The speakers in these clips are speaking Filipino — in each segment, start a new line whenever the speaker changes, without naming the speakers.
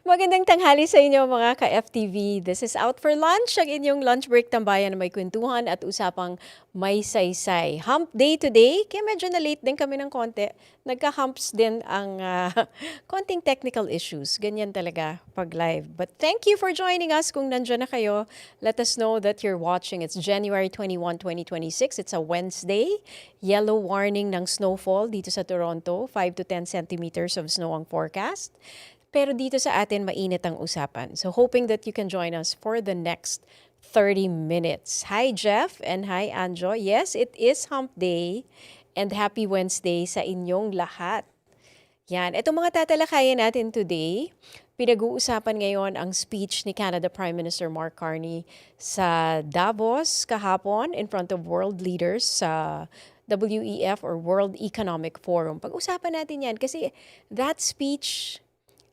Magandang tanghali sa inyo mga ka-FTV. This is Out for Lunch, ang inyong lunch break tambayan na may kwentuhan at usapang may saysay. Hump day today, kaya medyo na-late din kami ng konti. Nagka-humps din ang konting technical issues. Ganyan talaga pag live. But thank you for joining us kung nandiyan na kayo. Let us know that you're watching. It's January 21, 2026. It's a Wednesday. Yellow warning ng snowfall dito sa Toronto. 5 to 10 centimeters of snow ang forecast. Pero dito sa atin, mainit ang usapan. So hoping that you can join us for the next 30 minutes. Hi Jeff and hi Anjo. Yes, it is Hump Day and happy Wednesday sa inyong lahat. Yan, itong mga tatalakayan natin today, pinag-uusapan ngayon ang speech ni Canada Prime Minister Mark Carney sa Davos kahapon in front of world leaders sa WEF or World Economic Forum. Pag-usapan natin yan kasi that speech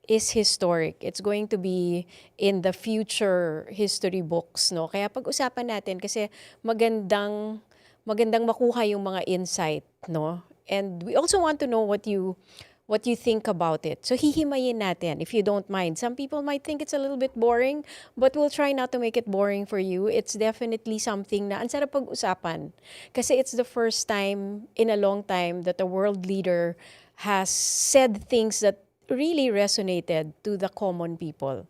is historic. It's going to be in the future history books, no? Kaya pag-usapan natin kasi magandang makuha yung mga insight, no? And we also want to know what you think about it. So hihimayin natin if you don't mind. Some people might think it's a little bit boring, but we'll try not to make it boring for you. It's definitely something na ang sarap pag-usapan kasi it's the first time in a long time that a world leader has said things that really resonated to the common people.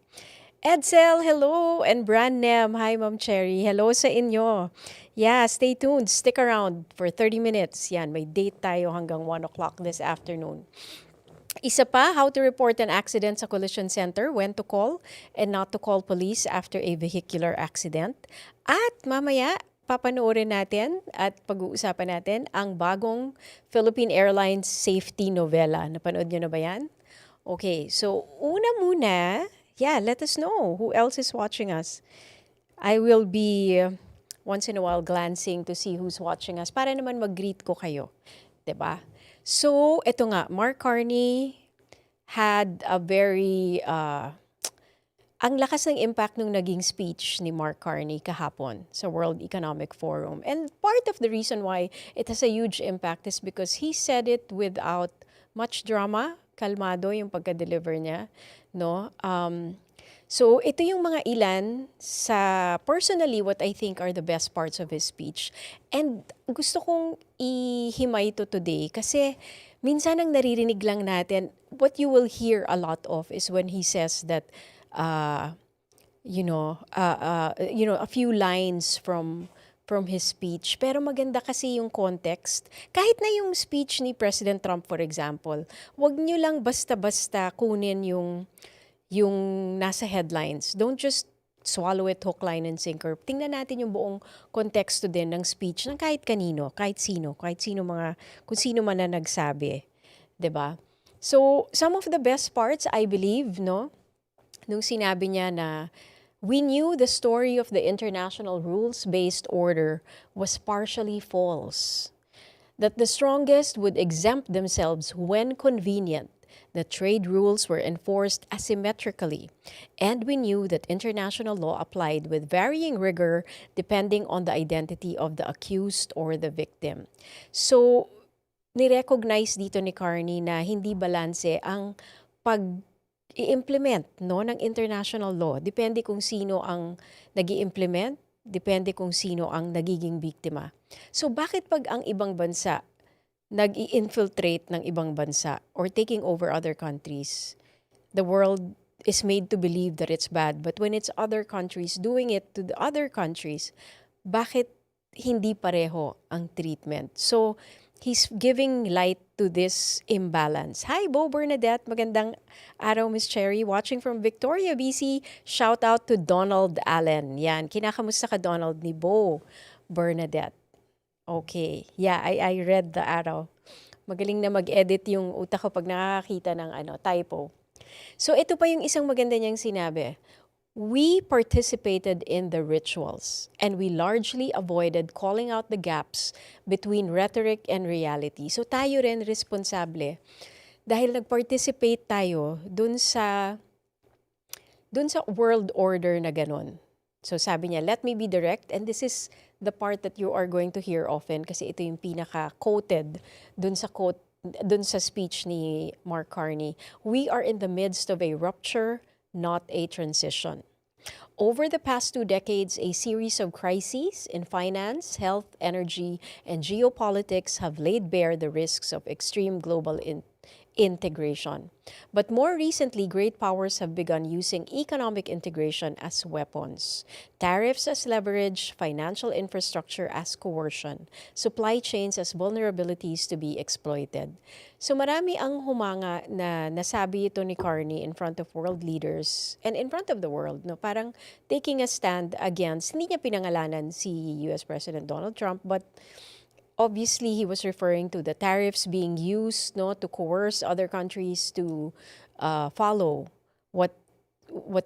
Edsel, hello, and Brandnem, hi Ma'am Cherry, hello sa inyo. Yeah, stay tuned, stick around for 30 minutes. Yan, may date tayo hanggang 1 o'clock this afternoon. Isa pa, how to report an accident sa collision center, when to call and not to call police after a vehicular accident. At mamaya, papanoorin natin at pag-uusapan natin ang bagong Philippine Airlines safety novela. Napanood nyo na ba yan? Okay, so una muna, yeah, let us know who else is watching us. I will be once in a while glancing to see who's watching us para naman mag-greet ko kayo, 'di ba? So, eto nga, Mark Carney had a very ang lakas ng impact nung naging speech ni Mark Carney kahapon sa World Economic Forum. And part of the reason why it has a huge impact is because he said it without much drama. Kalmado yung pagka-deliver niya, no? So ito yung mga ilan sa personally what I think are the best parts of his speech. And gusto kong ihimay ito today kasi minsan ang naririnig lang natin, what you will hear a lot of is when he says that a few lines from his speech. Pero maganda kasi yung context. Kahit na yung speech ni President Trump, for example, wag nyo lang basta-basta kunin yung nasa headlines. Don't just swallow it hook, line, and sinker. Tingnan natin yung buong konteksto din ng speech ng kahit kanino, kahit sino kung sino man na nagsabi. 'Di ba? So, some of the best parts, I believe, no? Nung sinabi niya na we knew the story of the international rules-based order was partially false, that the strongest would exempt themselves when convenient, that trade rules were enforced asymmetrically, and we knew that international law applied with varying rigor depending on the identity of the accused or the victim. So, ni-recognize dito ni Carney na hindi balanse ang i-implement, no, ng international law. Depende kung sino ang nag-i-implement, depende kung sino ang nagiging biktima. So bakit pag ang ibang bansa nag-i-infiltrate ng ibang bansa or taking over other countries, the world is made to believe that it's bad. But when it's other countries doing it to the other countries, bakit hindi pareho ang treatment? So he's giving light to this imbalance. Hi, Bo Bernadette. Magandang araw, Miss Cherry. Watching from Victoria, BC. Shout out to Donald Allen. Yan, kinakamusta ka, Donald, ni Bo Bernadette. Okay. Yeah, I read the araw. Magaling na mag-edit yung utak ko pag nakakita ng typo. So, ito pa yung isang maganda niyang sinabi. We participated in the rituals and we largely avoided calling out the gaps between rhetoric and reality. So tayo rin responsable dahil nag-participate tayo dun sa world order na ganun. So sabi niya, let me be direct, and this is the part that you are going to hear often kasi ito yung pinaka-quoted dun sa speech ni Mark Carney. We are in the midst of a rupture not a transition. Over the past 2 decades, a series of crises in finance, health, energy, and geopolitics have laid bare the risks of extreme global integration. But more recently, great powers have begun using economic integration as weapons, tariffs as leverage, financial infrastructure as coercion, supply chains as vulnerabilities to be exploited. So marami ang humanga na nasabi ito ni Carney in front of world leaders and in front of the world, no? Parang taking a stand against, hindi niya pinangalanan si US President Donald Trump, but obviously he was referring to the tariffs being used, no, to coerce other countries to follow what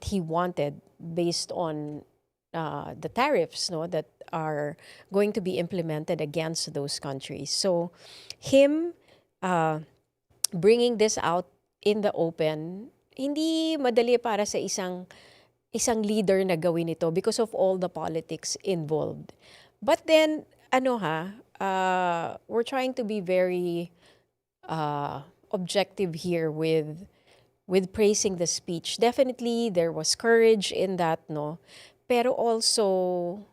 he wanted based on the tariffs, no, that are going to be implemented against those countries. So him bringing this out in the open, hindi madali para sa isang leader na gawin ito because of all the politics involved. But then, we're trying to be very objective here with praising the speech. Definitely, there was courage in that, no? Pero also,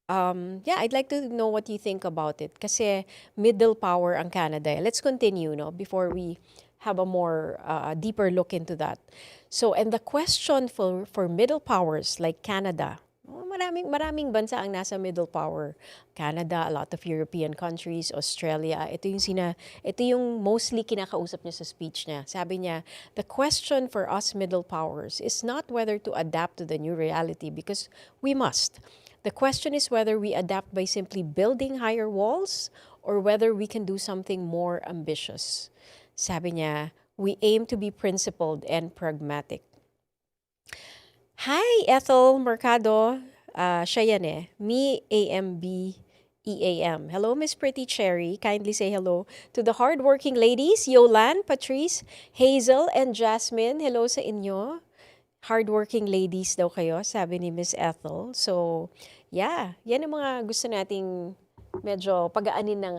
I'd like to know what you think about it. Kasi middle power ang Canada. Let's continue, no? Before we have a more deeper look into that. So, and the question for middle powers like Canada, maraming bansa ang nasa middle power. Canada, a lot of European countries, Australia. Ito yung mostly kinakausap niya sa speech niya. Sabi niya, the question for us middle powers is not whether to adapt to the new reality because we must. The question is whether we adapt by simply building higher walls or whether we can do something more ambitious. Sabi niya, we aim to be principled and pragmatic. Hi, Ethel Mercado. Siya yan eh. Me, A-M-B-E-A-M. Hello, Miss Pretty Cherry. Kindly say hello to the hardworking ladies, Yolan, Patrice, Hazel, and Jasmine. Hello sa inyo. Hardworking ladies daw kayo, sabi ni Miss Ethel. So, yeah. Yan ang mga gusto nating medyo pagaanin ng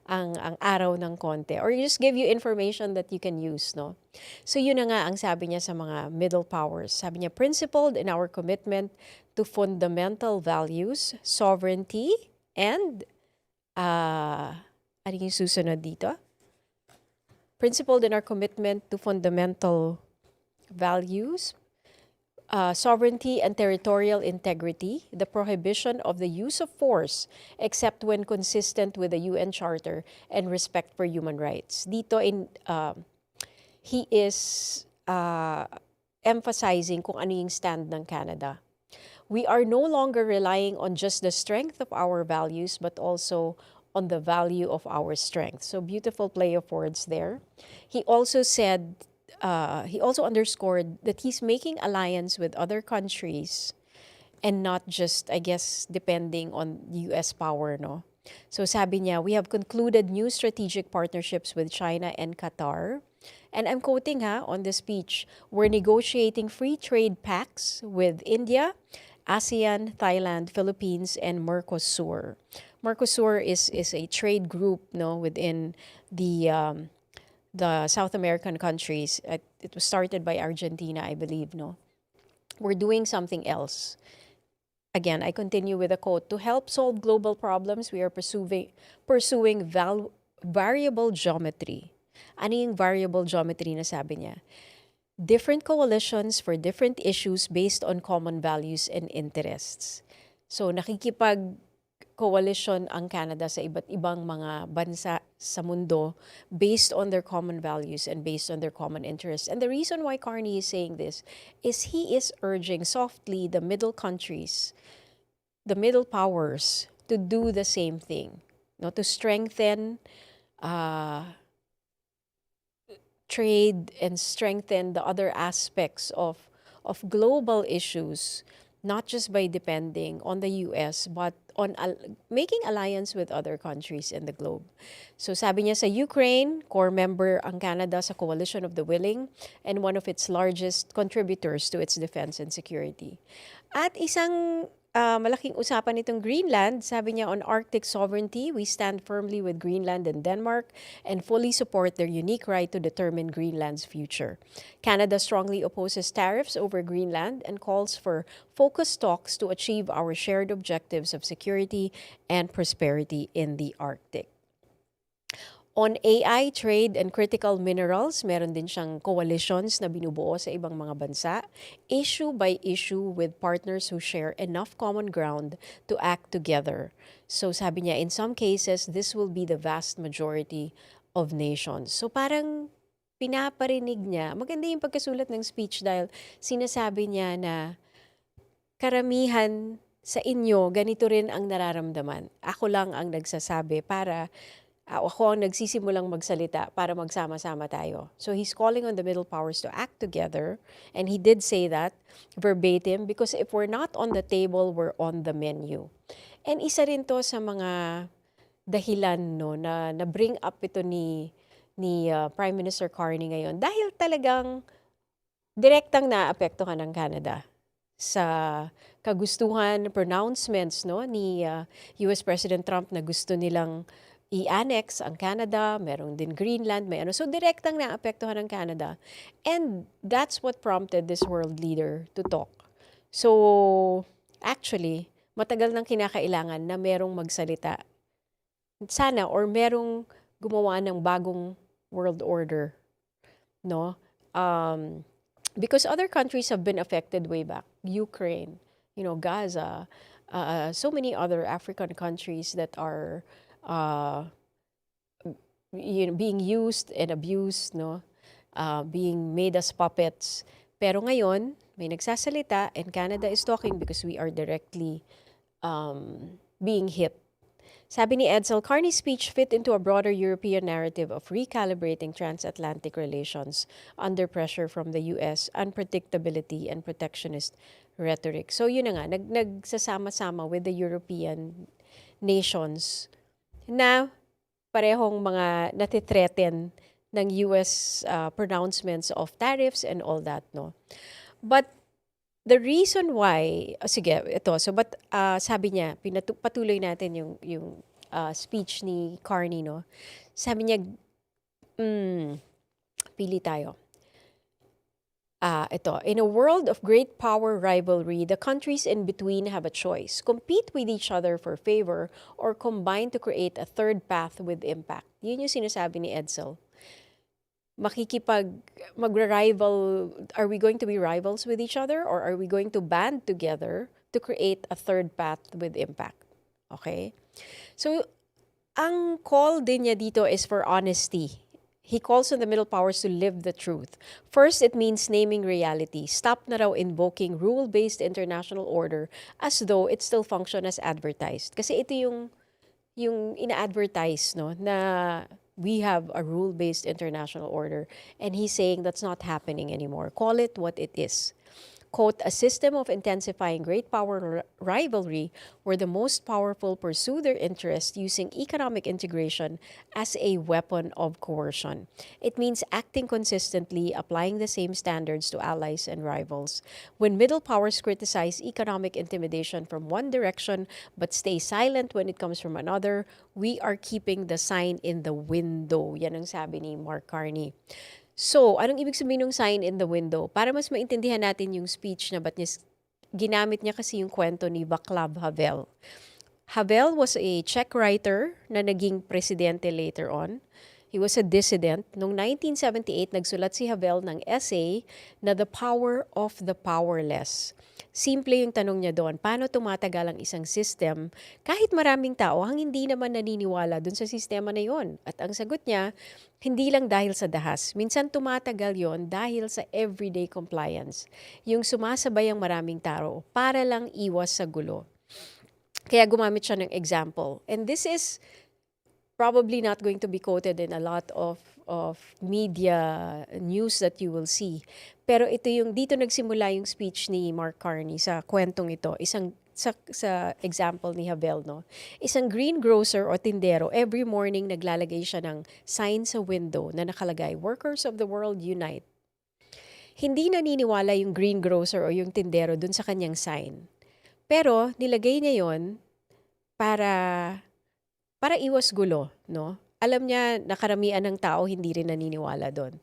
ang araw ng konti, or just give you information that you can use, no? So yun na nga ang sabi niya sa mga middle powers. Sabi niya, principled in our commitment to fundamental values, sovereignty, and ano yung susunod dito? Principled in our commitment to fundamental values, sovereignty and territorial integrity, the prohibition of the use of force except when consistent with the UN Charter and respect for human rights. Dito he is emphasizing kung ano yung stand ng Canada. We are no longer relying on just the strength of our values but also on the value of our strength. So beautiful play of words there. He also said, he also underscored that he's making alliance with other countries and not just, I guess, depending on US power, no? So sabi niya, we have concluded new strategic partnerships with China and Qatar. And I'm quoting on the speech, we're negotiating free trade pacts with India, ASEAN, Thailand, Philippines, and Mercosur. Mercosur is a trade group, no, within the South American countries. It was started by Argentina, I believe, no? We're doing something else. Again, I continue with a quote. To help solve global problems, we are pursuing variable geometry. Ano yung variable geometry na sabi niya? Different coalitions for different issues based on common values and interests. So nakikipag-coalition ang Canada sa iba't ibang mga bansa sa mundo based on their common values and based on their common interests. And the reason why Carney is saying this is he is urging softly the middle countries, the middle powers, to do the same thing, no? To strengthen trade and strengthen the other aspects of global issues, not just by depending on the US, but on making alliance with other countries in the globe. So sabi niya sa Ukraine, core member ang Canada sa Coalition of the Willing and one of its largest contributors to its defense and security. At isang malaking usapan itong Greenland. Sabi niya, on Arctic sovereignty, we stand firmly with Greenland and Denmark and fully support their unique right to determine Greenland's future. Canada strongly opposes tariffs over Greenland and calls for focused talks to achieve our shared objectives of security and prosperity in the Arctic. On AI, trade, and critical minerals, meron din siyang coalitions na binubuo sa ibang mga bansa, issue by issue with partners who share enough common ground to act together. So sabi niya, in some cases, this will be the vast majority of nations. So parang pinaparinig niya, maganda yung pagkasulat ng speech dahil sinasabi niya na karamihan sa inyo, ganito rin ang nararamdaman. Ako lang ang nagsasabi para ako ang nagsisimulang magsalita para magsama-sama tayo. So he's calling on the middle powers to act together, and he did say that verbatim because if we're not on the table, we're on the menu. And isa rin to sa mga dahilan no na bring up ito ni Prime Minister Carney ngayon dahil talagang direktang naapektuhan ng Canada sa kagustuhan pronouncements no ni US President Trump na gusto nilang i-annex ang Canada, merong din Greenland, may ano. So, direktang naapektuhan ng Canada. And that's what prompted this world leader to talk. So, actually, matagal nang kinakailangan na merong magsalita. Sana, or merong gumawa ng bagong world order. No? Because other countries have been affected way back. Ukraine, Gaza, so many other African countries that are being used and abused, no? Being made as puppets. Pero ngayon, may nagsasalita and Canada is talking because we are directly being hit. Sabi ni Edsel, Carney's speech fit into a broader European narrative of recalibrating transatlantic relations under pressure from the US, unpredictability, and protectionist rhetoric. So yun na nga, nagsasama-sama with the European nations na parehong mga natithreaten ng US pronouncements of tariffs and all that, no? But the reason why, sige, ito, so but sabi niya, patuloy natin yung speech ni Carney, no? Sabi niya, pili tayo. Ito, in a world of great power rivalry, the countries in between have a choice. Compete with each other for favor or combine to create a third path with impact. Yun yung sinasabi ni Edsel. Magra-rival, are we going to be rivals with each other or are we going to band together to create a third path with impact? Okay? So, ang call din niya dito is for honesty. He calls on the middle powers to live the truth. First, it means naming reality. Stop na raw invoking rule-based international order as though it still function as advertised. Kasi ito yung ina-advertise, no, na we have a rule-based international order. And he's saying that's not happening anymore. Call it what it is. Quote, a system of intensifying great power rivalry where the most powerful pursue their interest using economic integration as a weapon of coercion. It means acting consistently, applying the same standards to allies and rivals. When middle powers criticize economic intimidation from one direction but stay silent when it comes from another, we are keeping the sign in the window. Yan ang sabi ni Mark Carney. So, anong ibig sabihin ng sign in the window? Para mas maintindihan natin yung speech na ba't ginamit niya kasi yung kwento ni Václav Havel. Havel was a Czech writer na naging presidente later on. He was a dissident. Noong 1978, nagsulat si Havel ng essay na The Power of the Powerless. Simple yung tanong niya doon, paano tumatagal ang isang system kahit maraming tao ang hindi naman naniniwala dun sa sistema na yon? At ang sagot niya, hindi lang dahil sa dahas. Minsan tumatagal yon dahil sa everyday compliance. Yung sumasabay ang maraming tao para lang iwas sa gulo. Kaya gumamit siya ng example. And this is probably not going to be quoted in a lot of media news that you will see. Pero ito dito nagsimula yung speech ni Mark Carney sa kwentong ito. Sa example ni Havel, no? Isang greengrocer o tindero, every morning naglalagay siya ng sign sa window na nakalagay, Workers of the World Unite. Hindi naniniwala yung greengrocer o yung tindero dun sa kanyang sign. Pero nilagay niya yon para para iwas gulo, no? Alam niya na karamihan ng tao hindi rin naniniwala doon.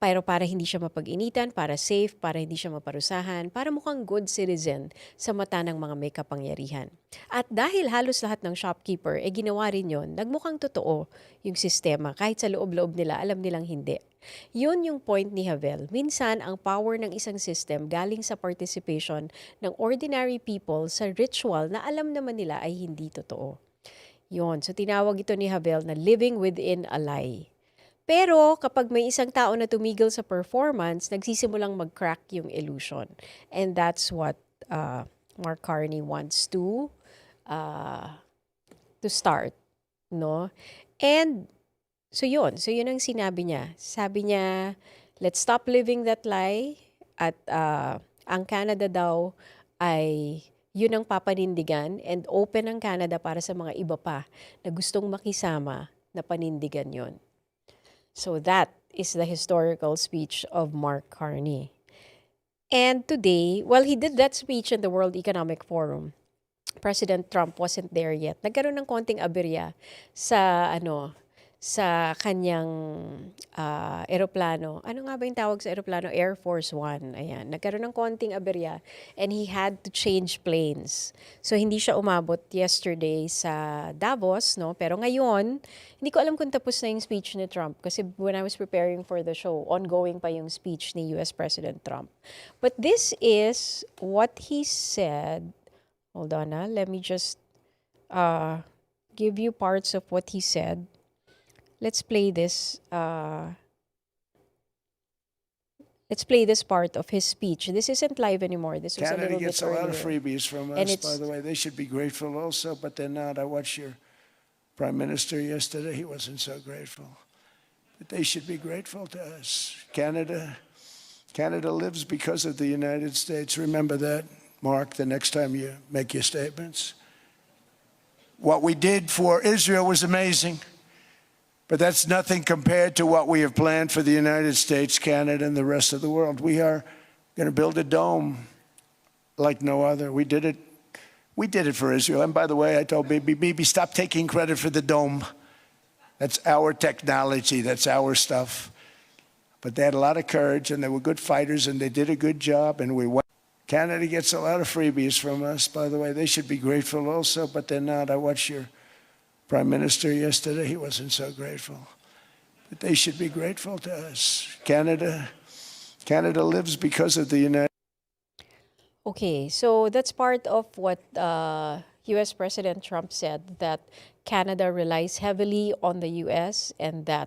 Pero para hindi siya mapag-initan, para safe, para hindi siya maparusahan, para mukhang good citizen sa mata ng mga may kapangyarihan. At dahil halos lahat ng shopkeeper ginawa rin yon, nagmukhang totoo yung sistema. Kahit sa loob-loob nila, alam nilang hindi. Yun yung point ni Havel. Minsan, ang power ng isang system galing sa participation ng ordinary people sa ritual na alam naman nila ay hindi totoo. Yun. So, tinawag ito ni Havel na living within a lie. Pero kapag may isang tao na tumigil sa performance, nagsisimulang mag-crack yung illusion. And that's what Mark Carney wants to start, no? And so yun ang sinabi niya. Sabi niya, let's stop living that lie. At ang Canada daw ay yun ang papanindigan, and open ang Canada para sa mga iba pa na gustong makisama na panindigan yon. So that is the historical speech of Mark Carney. And today, while he did that speech in the World Economic Forum, President Trump wasn't there yet. Nagkaroon ng konting aberya sa kanyang eroplano. Ano nga ba yung tawag sa eroplano? Air Force One. Ayan. Nagkaroon ng konting aberya and he had to change planes. So, hindi siya umabot yesterday sa Davos, no? Pero ngayon, hindi ko alam kung tapos na yung speech ni Trump kasi when I was preparing for the show, ongoing pa yung speech ni US President Trump. But this is what he said. Hold on, let me just give you parts of what he said. Let's play this. Let's play this part of his speech. This isn't live anymore. This was
Canada
a little
gets
bit
a lot
earlier.
of freebies from us, by the way. They should be grateful also, but they're not. I watched your Prime Minister yesterday. He wasn't so grateful. But they should be grateful to us. Canada lives because of the United States. Remember that, Mark, the next time you make your statements. What we did for Israel was amazing. But that's nothing compared to what we have planned for the United States, Canada, and the rest of the world. We are going to build a dome like no other. We did it for Israel. And by the way, I told Bibi, stop taking credit for the dome. That's our technology. That's our stuff. But they had a lot of courage, and they were good fighters, and they did a good job, and we won. Canada gets a lot of freebies from us, by the way. They should be grateful also, but they're not. I watched your Prime Minister yesterday. He wasn't so grateful. But they should be grateful to us. Canada lives because of the United States.
Okay, so that's part of what US President Trump said, that Canada relies heavily on the US and that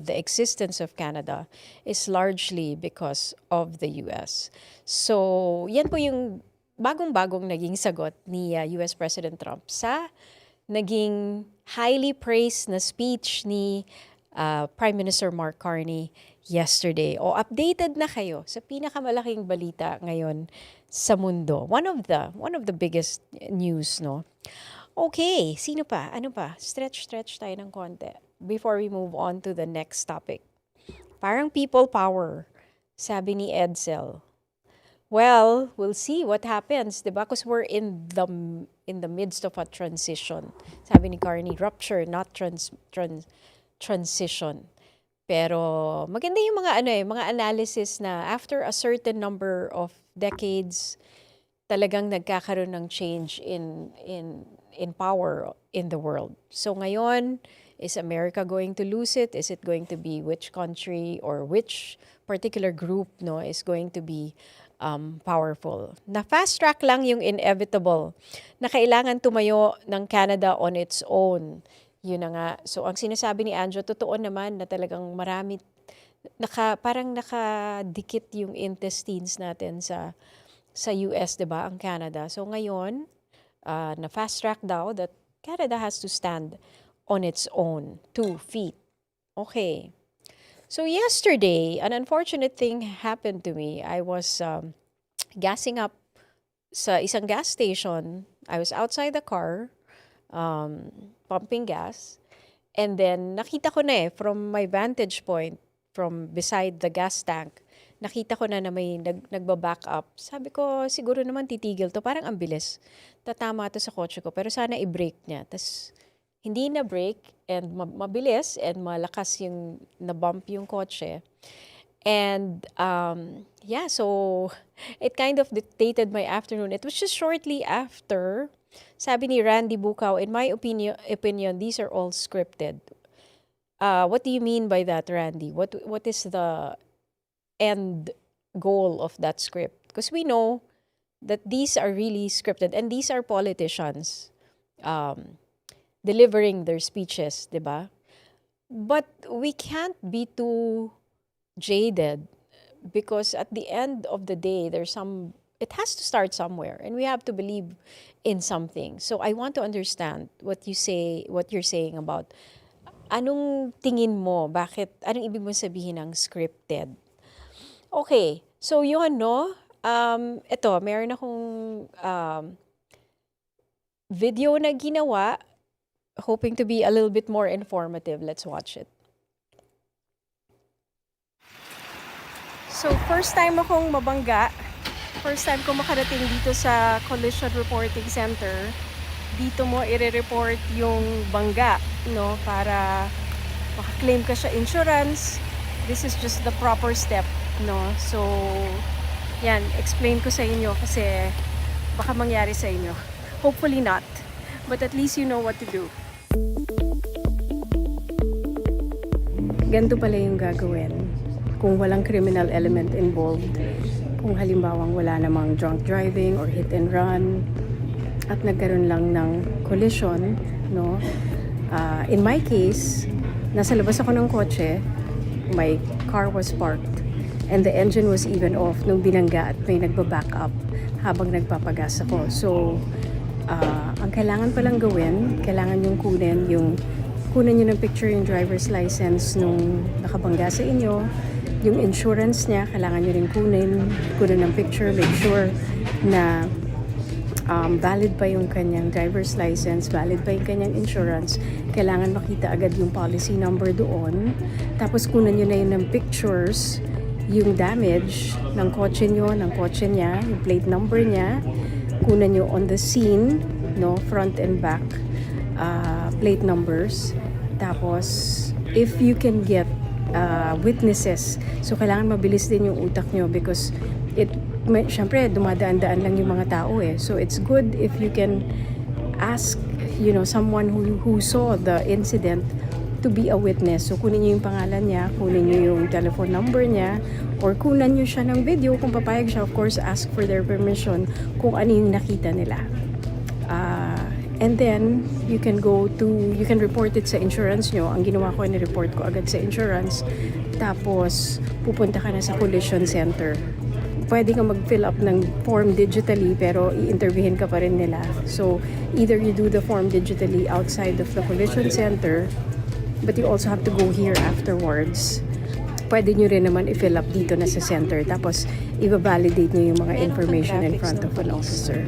the existence of Canada is largely because of the US. So, yan po yung bagong-bagong naging sagot ni US President Trump sa naging highly praised na speech ni Prime Minister Mark Carney yesterday. O updated na kayo sa pinakamalaking balita ngayon sa mundo. One of the biggest news, no? Okay, sino pa? Ano pa? Stretch tayo ng konti before we move on to the next topic. Parang people power, sabi ni Edsel. Well, we'll see what happens, diba? Because we're in the midst of a transition. Sabi ni Carney, rupture, not transition. Pero maganda yung mga analysis na after a certain number of decades, talagang nagkakaroon ng change in power in the world. So ngayon, is America going to lose it? Is it going to be which country or which particular group, no, is going to be powerful? Na fast track lang yung inevitable na kailangan tumayo ng Canada on its own. Yun na nga. So ang sinasabi ni Anjo, totoo naman na talagang marami, parang nakadikit yung intestines natin sa US, diba, ang Canada. So ngayon, na fast track daw that Canada has to stand on its own 2 feet. Okay. So yesterday, an unfortunate thing happened to me. I was gassing up sa isang gas station. I was outside the car, pumping gas. And then nakita ko na from my vantage point, from beside the gas tank, nakita ko na may nagba-back up. Sabi ko, siguro naman titigil to. Parang ang bilis. Tatama to sa kotse ko. Pero sana i-brake niya. Tas hindi na brake and mabilis and malakas yung na-bump yung kotse. And yeah, so it kind of dictated my afternoon. It was just shortly after, sabi ni Randy Bukaw, in my opinion, these are all scripted. What do you mean by that, Randy? What is the end goal of that script? Because we know that these are really scripted and these are politicians delivering their speeches, di ba? But we can't be too jaded because at the end of the day, it has to start somewhere and we have to believe in something. So I want to understand what you're saying about anong tingin mo, anong ibig mo sabihin ng scripted? Okay, so yun, no? Ito, meron akong video na ginawa, hoping to be a little bit more informative. Let's watch it. So, first time akong mabangga. First time ko makarating dito sa Collision Reporting Center. Dito mo i-report yung bangga, no? Para makaklaim ka sa insurance. This is just the proper step, no? So, yan, explain ko sa inyo kasi baka mangyari sa inyo. Hopefully not. But at least you know what to do. Ganito pala yung gagawin kung walang criminal element involved. Kung halimbawang wala namang drunk driving or hit and run at nagkaroon lang ng collision, no? In my case, nasa labas ako ng kotse, my car was parked and the engine was even off nung binangga at may nagba-back up habang nagpapagas ako. So, ang kailangan palang gawin, kailangan yung kunin nyo ng picture yung driver's license nung nakabangga sa inyo, yung insurance niya, kailangan nyo rin kunin ng picture, make sure na valid pa yung kanyang driver's license, valid pa yung kanyang insurance, kailangan makita agad yung policy number doon, tapos kunin nyo na yun ng pictures, yung damage ng kotse nyo, ng kotse niya, yung plate number niya, kunin nyo on the scene, no, front and back plate numbers. Tapos, if you can get witnesses, so kailangan mabilis din yung utak nyo because syempre, dumadaan-daan lang yung mga tao eh. So, it's good if you can ask, someone who saw the incident to be a witness. So, kunin nyo yung pangalan niya, kunin nyo yung telephone number niya, or kunan nyo siya ng video. Kung papayag siya, of course, ask for their permission kung ano yung nakita nila. And then, you can report it sa insurance nyo. Ang ginawa ko, ni-report ko agad sa insurance. Tapos, pupunta ka na sa collision center. Pwede kang mag-fill up ng form digitally, pero i-interviewin ka pa rin nila. So, either you do the form digitally outside of the collision center, but you also have to go here afterwards. Pwede nyo rin naman i-fill up dito na sa center. Tapos, i-validate nyo yung mga information in front of an officer.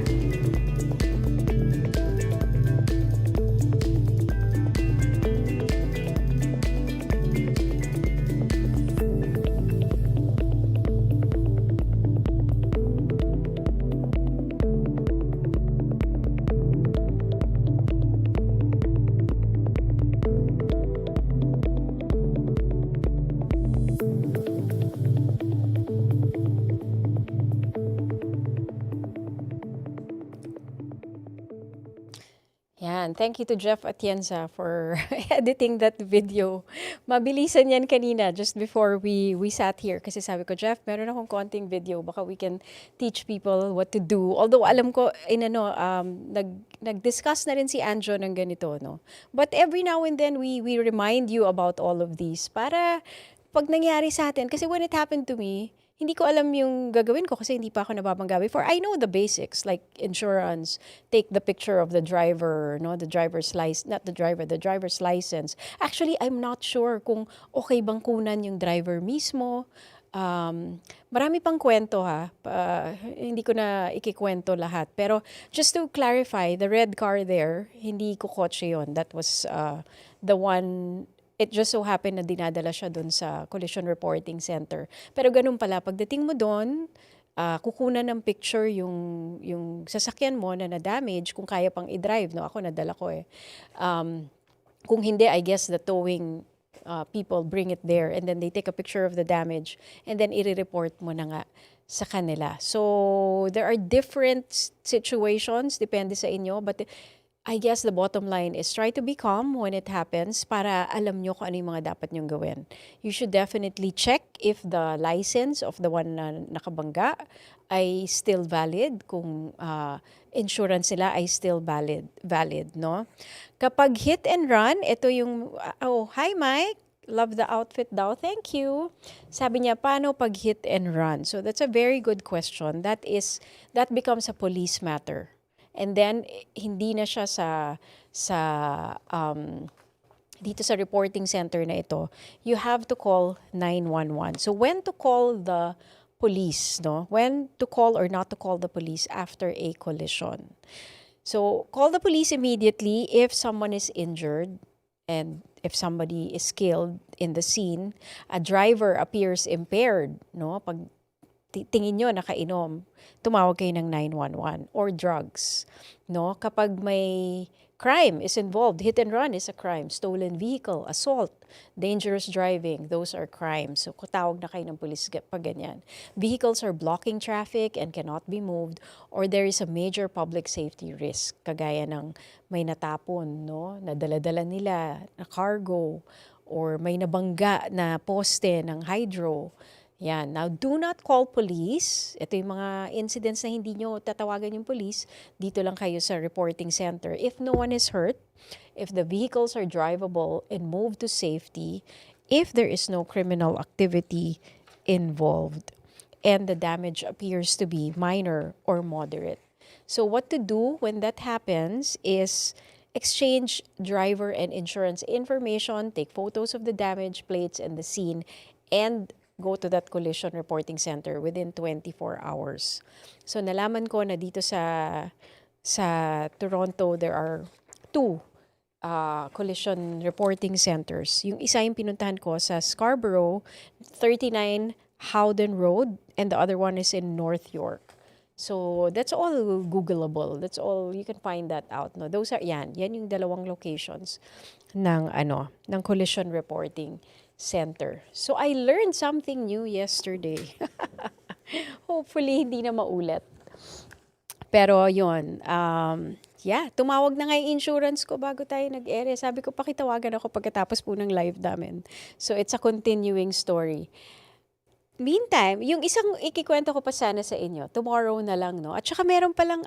Yan. Thank you to Jeff Atienza for editing that video. Mabilisan yan kanina just before we sat here. Kasi sabi ko, Jeff, meron akong konting video. Baka we can teach people what to do. Although alam ko, nag-discuss na rin si Anjo ng ganito. No? But every now and then, we remind you about all of these. Para pag nangyari sa atin, kasi when it happened to me, hindi ko alam yung gagawin ko kasi hindi pa ako nababangga before. I know the basics like insurance, take the picture of the driver, no, the driver's license, not the driver, the driver's license. Actually, I'm not sure kung okay bang kunan yung driver mismo. Marami pang kwento ha. Hindi ko na ikikwento lahat. Pero just to clarify, the red car there, hindi ko kotse yun. That was the one it just so happened na dinadala siya doon sa collision reporting center. Pero ganun pala, pagdating mo doon, kukunan ng picture yung sasakyan mo na na-damage, kung kaya pang i-drive, no? Ako, nadala ko eh. Kung hindi, I guess the towing people bring it there and then they take a picture of the damage and then i-report mo na nga sa kanila. So, there are different situations, depende sa inyo, but I guess the bottom line is try to be calm when it happens para alam nyo kung ano yung mga dapat nyong gawin. You should definitely check if the license of the one na nakabangga ay still valid, kung insurance nila ay still valid, no? Kapag hit and run, ito yung, oh, hi Mike, love the outfit daw, thank you. Sabi niya, paano pag hit and run? So that's a very good question. That becomes a police matter. And then, hindi na siya dito sa reporting center na ito, you have to call 911. So, when to call the police, no? When to call or not to call the police after a collision. So, call the police immediately if someone is injured and if somebody is killed in the scene. A driver appears impaired, no? Pag tingin nyo nakainom, tumawag kayo ng 911 or drugs. No? Kapag may crime is involved, hit and run is a crime, stolen vehicle, assault, dangerous driving, those are crimes. So tawag na kayo ng pulis pag ganyan. Vehicles are blocking traffic and cannot be moved, or there is a major public safety risk, kagaya ng may natapon, no? Na dala-dala nila na cargo, or may nabangga na poste ng hydro. Yan. Now, do not call police. Ito yung mga incidents na hindi nyo tatawagan yung police. Dito lang kayo sa reporting center. If no one is hurt, if the vehicles are drivable and moved to safety, if there is no criminal activity involved, and the damage appears to be minor or moderate. So what to do when that happens is exchange driver and insurance information, take photos of the damage plates and the scene, and go to that collision reporting center within 24 hours. So nalaman ko na dito sa Toronto, there are 2 collision reporting centers. Yung isa yung pinuntahan ko sa Scarborough, 39 Howden Road, and the other one is in North York. So that's all Googleable. That's all, you can find that out. No? Those are, yan yung dalawang locations ng collision reporting center. So I learned something new yesterday. Hopefully hindi na maulit. Pero yun, tumawag na nga yung insurance ko bago tayo nag-ere. Sabi ko, pakitawagan ako pagkatapos po ng live namin. So it's a continuing story. Meantime, yung isang ikikwento ko pa sana sa inyo, tomorrow na lang, no? At saka meron palang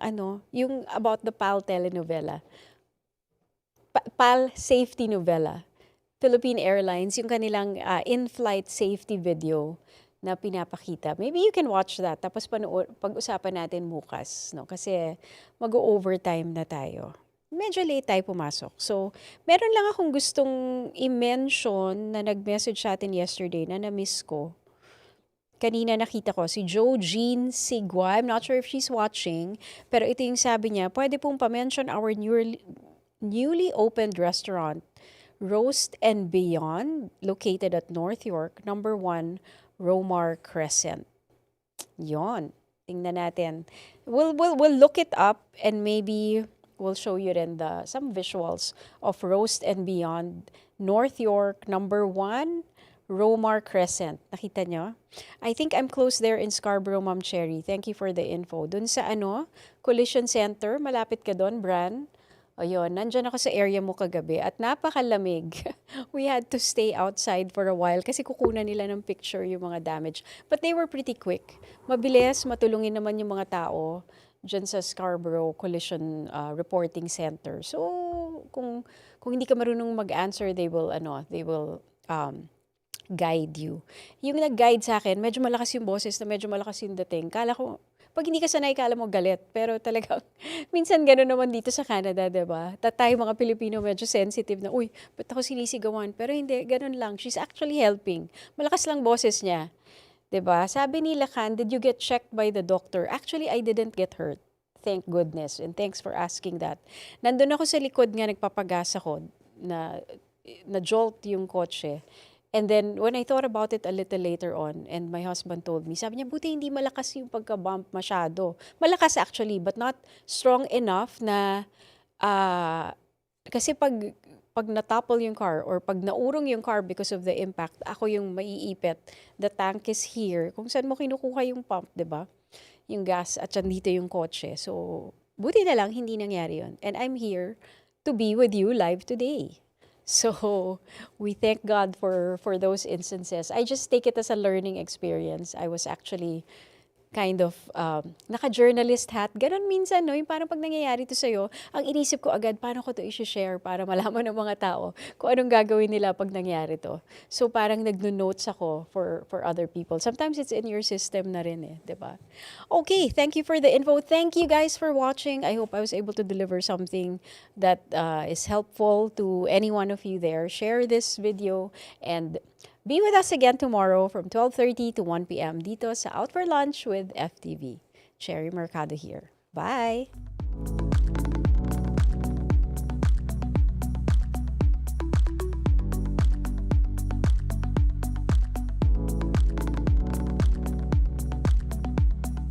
yung about the PAL telenovela. PAL safety novela. Philippine Airlines, yung kanilang in-flight safety video na pinapakita. Maybe you can watch that. Tapos pag-usapan natin bukas, no? Kasi mag-overtime na tayo. Medyo late tayo pumasok. So, meron lang akong gustong i-mention na nag-message sa atin yesterday na na-miss ko. Kanina nakita ko si Jo Jean Sigua. I'm not sure if she's watching. Pero ito yung sabi niya, pwede pong pa-mention our newly opened restaurant, Roast and Beyond, located at North York, number 1, Romar Crescent. Yon. Tingnan natin. We'll look it up and maybe we'll show you then some visuals of Roast and Beyond, North York, number 1, Romar Crescent. Nakita nyo? I think I'm close there in Scarborough, Ma'am Cherry. Thank you for the info. Dun sa Collision Center, malapit ka doon, Bran. Ayun, nandyan ako sa area mo kagabi at napakalamig. We had to stay outside for a while kasi kukunan nila ng picture yung mga damage. But they were pretty quick. Mabilis, matulungin naman yung mga tao dyan sa Scarborough Collision Reporting Center. So, kung hindi ka marunong mag-answer, they will guide you. Yung nag-guide sa akin, medyo malakas yung boses na medyo malakas yung dating. Kala ko, pag hindi ka sanay, kala mo galit. Pero talagang, minsan gano'n naman dito sa Canada, diba? Tayo mga Pilipino medyo sensitive na, uy, ba't ako sinisigawan? Pero hindi, gano'n lang. She's actually helping. Malakas lang boses niya. Diba? Sabi ni Lacan, did you get checked by the doctor? Actually, I didn't get hurt. Thank goodness. And thanks for asking that. Nandun ako sa likod nga, nagpapagas ako na na-jolt yung kotse. And then, when I thought about it a little later on, and my husband told me, sabi niya, buti hindi malakas yung pagka-bump masyado. Malakas actually, but not strong enough na, kasi pag natapol yung car or pag naurong yung car because of the impact, ako yung maiipit. The tank is here. Kung saan mo kinukuha yung pump, di ba? Yung gas at dito yung kotse. So, buti na lang, hindi nangyari yun. And I'm here to be with you live today. So, we thank God for those instances. I just take it as a learning experience. I was actually kind of naka-journalist hat. Ganon minsan, no? Yung parang pag nangyayari to sa'yo, ang inisip ko agad, paano ko to i-share para malaman ng mga tao kung anong gagawin nila pag nangyari to. So parang nagno-notes ako for other people. Sometimes it's in your system na rin eh, di ba? Okay, thank you for the info. Thank you guys for watching. I hope I was able to deliver something that is helpful to any one of you there. Share this video and be with us again tomorrow from 12:30 to 1 p.m. dito sa Out for Lunch with FTV. Cherry Mercado here. Bye!